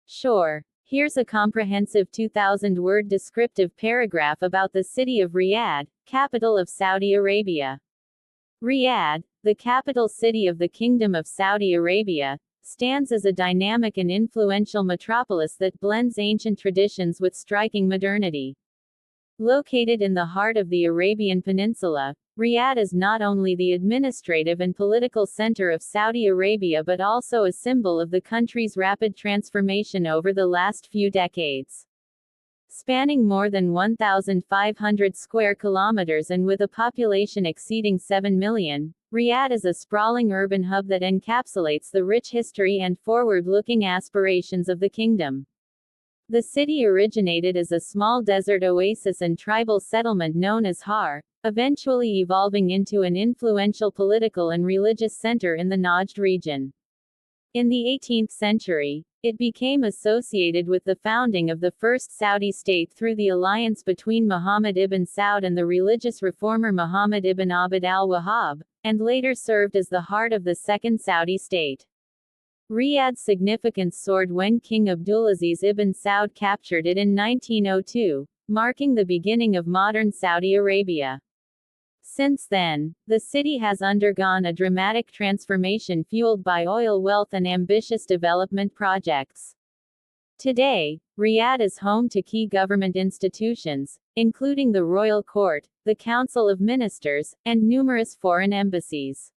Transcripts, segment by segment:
Sure. Here's a comprehensive 2,000-word descriptive paragraph about the city of Riyadh, capital of Saudi Arabia. Riyadh, the capital city of the Kingdom of Saudi Arabia, stands as a dynamic and influential metropolis that blends ancient traditions with striking modernity. Located in the heart of the Arabian Peninsula, Riyadh is not only the administrative and political center of Saudi Arabia but also a symbol of the country's rapid transformation over the last few decades. Spanning more than 1,500 square kilometers and with a population exceeding 7 million, Riyadh is a sprawling urban hub that encapsulates the rich history and forward-looking aspirations of the kingdom. The city originated as a small desert oasis and tribal settlement known as Har, eventually evolving into an influential political and religious center in the Najd region. In the 18th century, it became associated with the founding of the first Saudi state through the alliance between Muhammad ibn Saud and the religious reformer Muhammad ibn Abd al-Wahhab, and later served as the heart of the second Saudi state. Riyadh's significance soared when King Abdulaziz ibn Saud captured it in 1902, marking the beginning of modern Saudi Arabia. Since then, the city has undergone a dramatic transformation fueled by oil wealth and ambitious development projects. Today, Riyadh is home to key government institutions, including the Royal Court, the Council of Ministers, and numerous foreign embassies.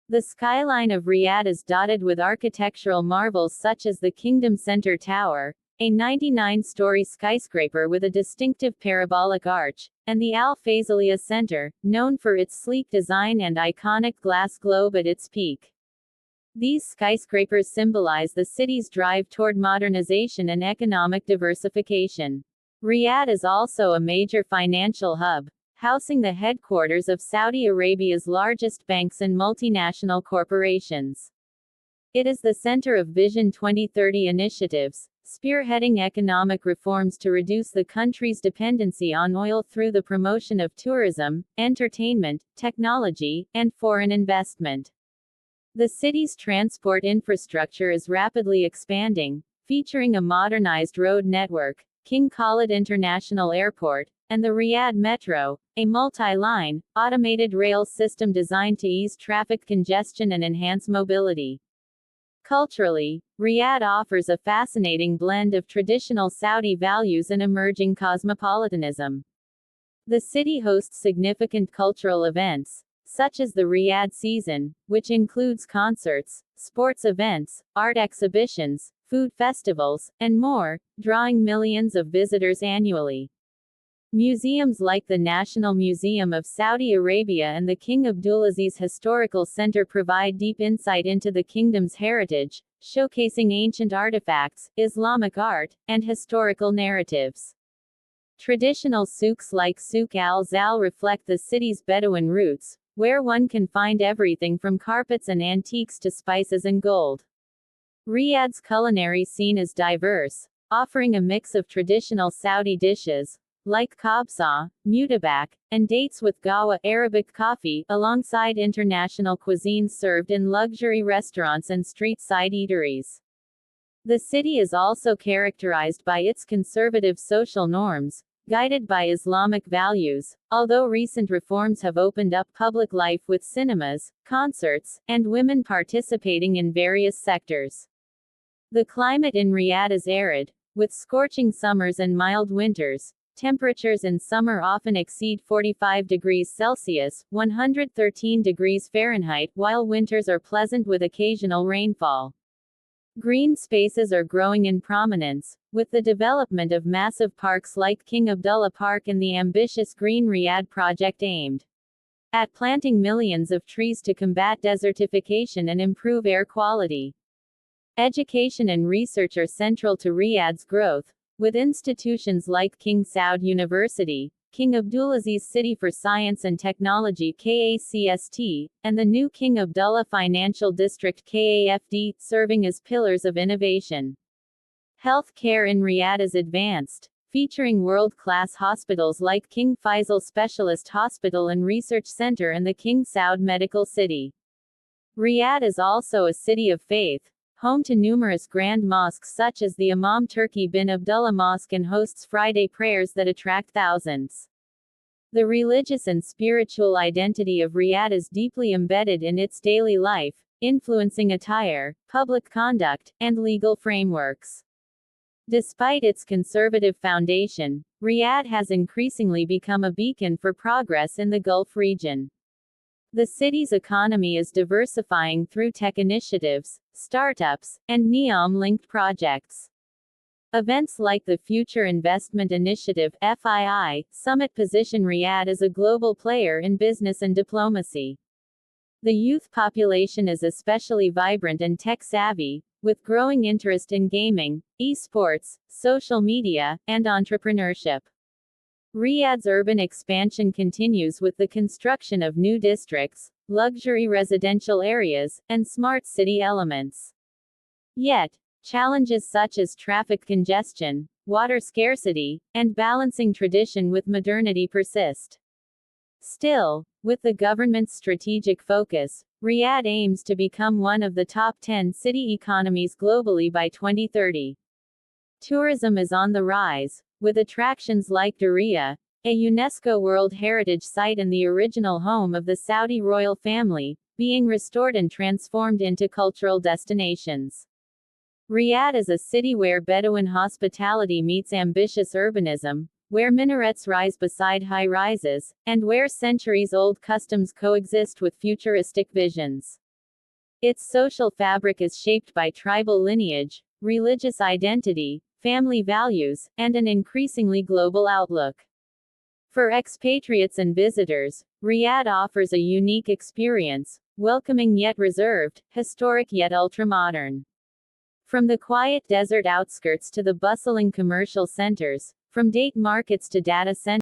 The skyline of Riyadh is dotted with architectural marvels such as the Kingdom Center Tower, a 99-story skyscraper with a distinctive parabolic arch, and the Al Faisalia Center, known for its sleek design and iconic glass globe at its peak. These skyscrapers symbolize the city's drive toward modernization and economic diversification. Riyadh is also a major financial hub, housing the headquarters of Saudi Arabia's largest banks and multinational corporations. It is the center of Vision 2030 initiatives, spearheading economic reforms to reduce the country's dependency on oil through the promotion of tourism, entertainment, technology, and foreign investment. The city's transport infrastructure is rapidly expanding, featuring a modernized road network, King Khalid International Airport, and the Riyadh Metro, a multi-line, automated rail system designed to ease traffic congestion and enhance mobility. Culturally, Riyadh offers a fascinating blend of traditional Saudi values and emerging cosmopolitanism. The city hosts significant cultural events, such as the Riyadh Season, which includes concerts, sports events, art exhibitions, food festivals, and more, drawing millions of visitors annually. Museums like the National Museum of Saudi Arabia and the King Abdulaziz Historical Center provide deep insight into the kingdom's heritage, showcasing ancient artifacts, Islamic art, and historical narratives. Traditional souks like Souk al-Zal reflect the city's Bedouin roots, where one can find everything from carpets and antiques to spices and gold. Riyadh's culinary scene is diverse, offering a mix of traditional Saudi dishes, like kabsa, mutabak, and dates with gawa Arabic coffee, alongside international cuisines served in luxury restaurants and street-side eateries. The city is also characterized by its conservative social norms, guided by Islamic values, although recent reforms have opened up public life with cinemas, concerts, and women participating in various sectors. The climate in Riyadh is arid, with scorching summers and mild winters. Temperatures in summer often exceed 45 degrees Celsius, 113 degrees Fahrenheit, while winters are pleasant with occasional rainfall. Green spaces are growing in prominence, with the development of massive parks like King Abdullah Park and the ambitious Green Riyadh project aimed at planting millions of trees to combat desertification and improve air quality. Education and research are central to Riyadh's growth, with institutions like King Saud University, King Abdulaziz City for Science and Technology KACST, and the new King Abdullah Financial District KAFD, serving as pillars of innovation. Health care in Riyadh is advanced, featuring world-class hospitals like King Faisal Specialist Hospital and Research Center and the King Saud Medical City. Riyadh is also a city of faith, home to numerous grand mosques such as the Imam Turki bin Abdullah Mosque and hosts Friday prayers that attract thousands. The religious and spiritual identity of Riyadh is deeply embedded in its daily life, influencing attire, public conduct, and legal frameworks. Despite its conservative foundation, Riyadh has increasingly become a beacon for progress in the Gulf region. The city's economy is diversifying through tech initiatives, startups, and NEOM-linked projects. Events like the Future Investment Initiative (FII) Summit position Riyadh as a global player in business and diplomacy. The youth population is especially vibrant and tech-savvy, with growing interest in gaming, esports, social media, and entrepreneurship. Riyadh's urban expansion continues with the construction of new districts, luxury residential areas, and smart city elements. Yet, challenges such as traffic congestion, water scarcity, and balancing tradition with modernity persist. Still, with the government's strategic focus, Riyadh aims to become one of the top 10 city economies globally by 2030. Tourism is on the rise, with attractions like diriyah, a UNESCO World Heritage Site and the original home of the Saudi royal family, being restored and transformed into cultural destinations. Riyadh is a city where Bedouin hospitality meets ambitious urbanism, where minarets rise beside high-rises, and where centuries-old customs coexist with futuristic visions. Its social fabric is shaped by tribal lineage, religious identity, family values, and an increasingly global outlook. For expatriates and visitors, Riyadh offers a unique experience, welcoming yet reserved, historic yet ultramodern. From the quiet desert outskirts to the bustling commercial centers, from date markets to data centers,